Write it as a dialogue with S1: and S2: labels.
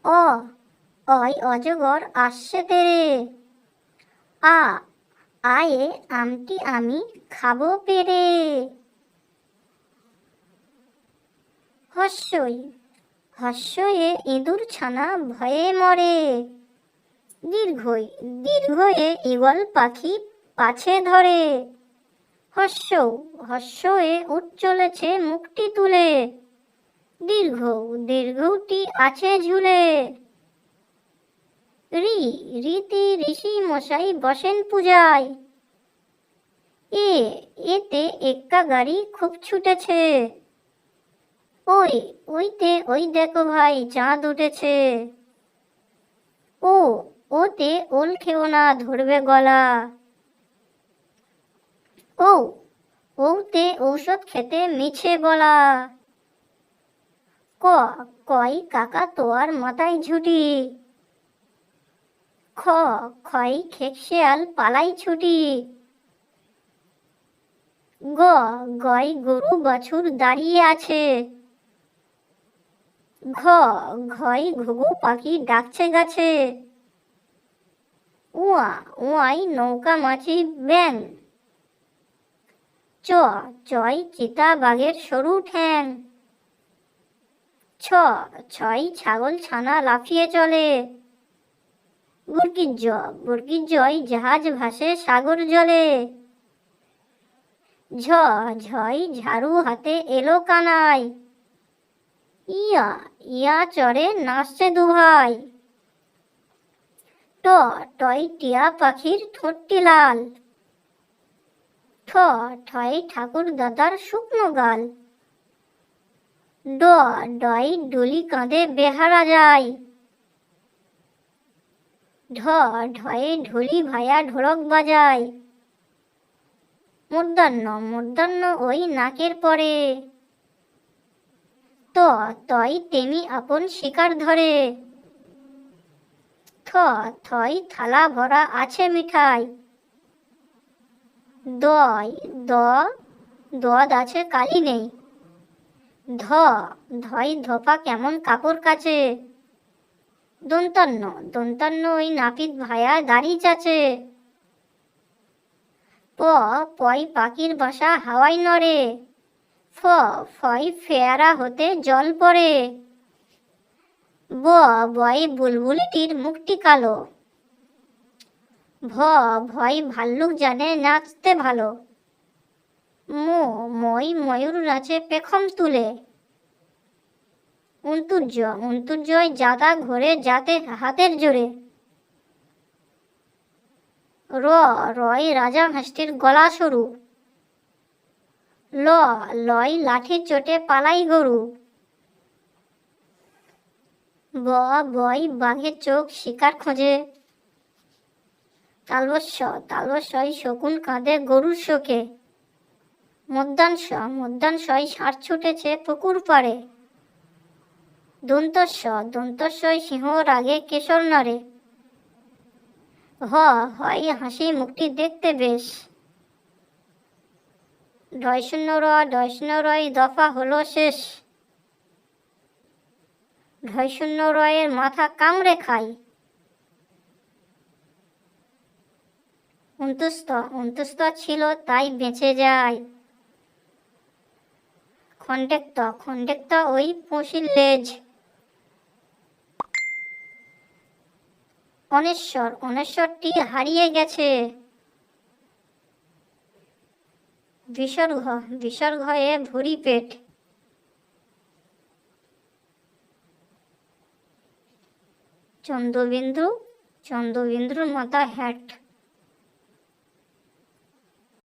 S1: অ অয় অজগর আসছে তেরে। আ আয়ে আমটি আমি খাবো পেরে। হস্যই হস্যয়ে ইঁদুর ছানা ভয়ে মরে। দীর্ঘই দীর্ঘয়ে ঈগল পাখি পাছে ধরে। হস্য হস্যয়ে উঠ চলেছে মুখটি তুলে। দীর্ঘ দীর্ঘটি আছে ঝুলে। রি রীতি ঋষি মশাই বসেন পূজায়। এ এতে এক্কা গাড়ি খুব ছুটেছে। ওই ওইতে ওই দেখো ভাই চাঁদ উঠেছে। ও ওতে ওল খেও না ধরবে গলা। ও ওতে ঔষধ খেতে মিছে বলা। ক কই কাকা তোয়ার মাথায় ঝুটি। খ খই খেকশেয়াল পালাই ছুটি। গ গয় গরু বাছুর দাঁড়িয়ে আছে। ঘ ঘই ঘুঘু পাখি ডাকছে গাছে। উয়া উয়াই নৌকা মাছি ব্যাং। চ চই চিতা বাঘের সরু ঠ্যাং। ছ ছয় ছাগল ছানা লাফিয়ে চলে। গুরকির জয় জাহাজ ভাসে সাগর জলে। ঝ ঝয় ঝাড়ু হাতে এলো কানাই। ইয়া ইয়া চড়ে নাচছে দুভাই। ট টয় টিয়া পাখির ঠোঁটটি লাল। ঠ ঠয় ঠাকুর দাদার শুকনো গাল। ড ডয় ডলি কাঁধে বেহারা যায়। ঢ ঢয়ে ঢুলি ভায়া ঢোলক বাজায়। মূর্ধন্য ওই নাকের পরে। ত তয় তেমি আপন শিকার ধরে। থ থই থালা ভরা আছে মিঠাই। দয় দ দদ আছে কালি নেই। ধ ধয় ধোপা কেমন কাপড় কাচে। দন্তান্ন ওই নাপিত ভায়া দাড়ি চাচে। প পয় পাখির বাসা হাওয়ায় নড়ে। ফ ফয় ফেয়ারা হতে জল পড়ে। ব বয় বুলবুলিটির মুখটি কালো। ভ ভয় ভাল্লুক জানে নাচতে ভালো। মো মই ময়ূর নাচে পেখম তুলে। অন্তুর্যয় জাদা ঘোরে যাতে হাতের জোরে। র রয় রাজা হাঁসটির গলা সরু। ল লয় লাঠির চোটে পালাই গরু। ব বয় বাঘের চোখ শিকার খোঁজে। তালবস্যই শকুন কাঁধে গরুর শোকে। মধ্যাংশয় ষাঁড় ছুটেছে পুকুর পাড়ে। দন্তস্বই সিংহ রাগে কেশর নড়ে। হয় হাসি মুখটি দেখতে বেশ। ঢয় শূন্য রয় দফা হলো শেষ। ঢয় রয়ের মাথা কামড়ে খায়। অন্তুস্ত ছিল তাই বেঁচে যায়। খণ্ডেক্ত ওই পশির লেজ। অনেশ্বরটি হারিয়ে গেছে। বিসর্গয়ে ভুরি পেট। চন্দ্রবিন্দুর মাথা হ্যাট।